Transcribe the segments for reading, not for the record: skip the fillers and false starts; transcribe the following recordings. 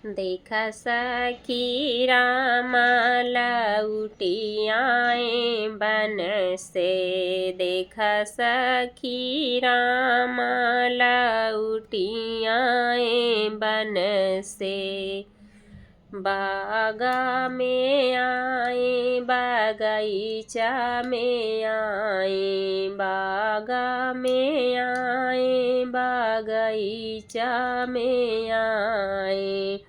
देखा सखी रामा लौटी आए बन से। देखा सखी रामा लौटी आए बन से। बागा में आए बगीचा में आए। बागा में आए बगीचा में आए।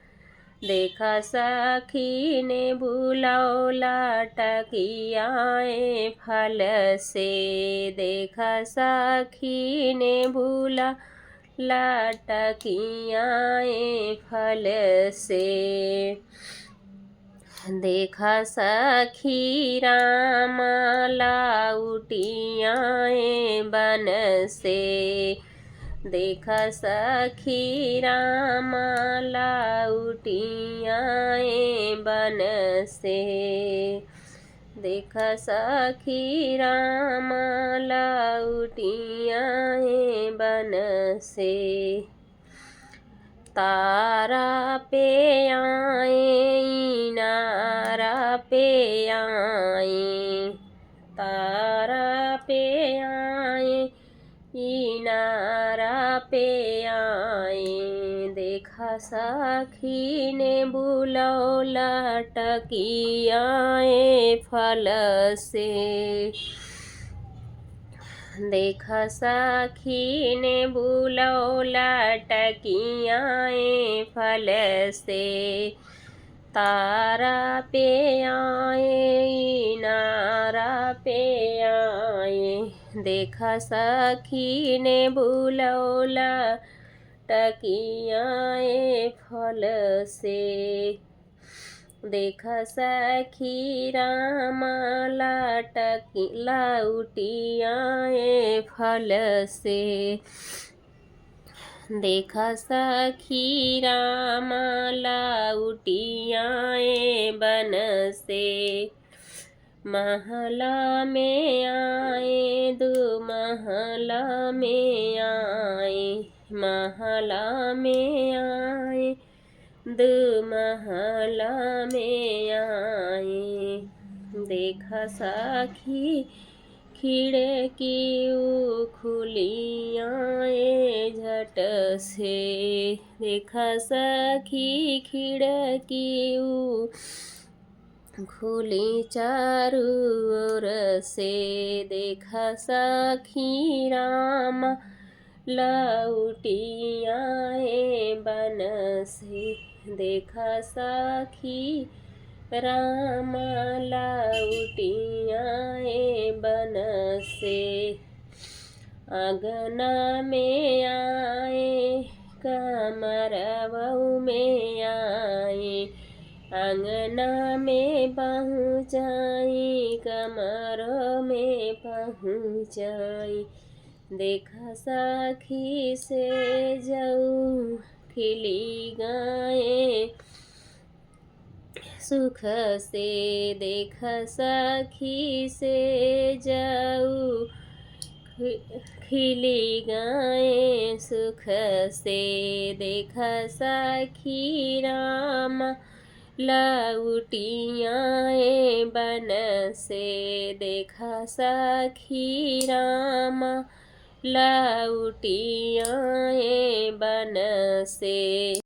देखा सखी ने बुलौला टकियाए फल से। देखा सखी ने बुलौला टकियाए फल से। देखा सखी रामा लौटी आए बन से। देखा सखी रामा लौटी आए बन से। देखा सखी रामा लौटी आए बन से। तारा पे आए इनारा पे आए। तारा पे आए इनारा पे आए। देखा सखी ने बुलौला टकियाए फल से। देखा सखी ने बुलौला टकियाए फल से। तारा पे आए इनारा पे आए। देखा सखी ने बुलौला टकियाए फल से। देखा सखी रामा लौटी आए फल से। देखा सखी रामा लौटी आए बन से। महला में आए दो महला में आए। महला में आए दो महला में आए। देखा सखी खिड़की खुली आए झट से। देखा सखी खिड़की खुली चारू ओर से। देखा सखी रामा लौटी आए बन से। देखा सखी रामा लौटी आए बन से। आंगना में आए कमरवऊ में आए। आंगना में पहुँचाई कमरों में पहुँचाई। देखा सखी से जऊ खिली गाए सुख से। देखा सखी से जऊ खिली गाए सुख से। देखा सखी रामा लौटी आए बन से। देखा सखी रामा लौटी आए बन से।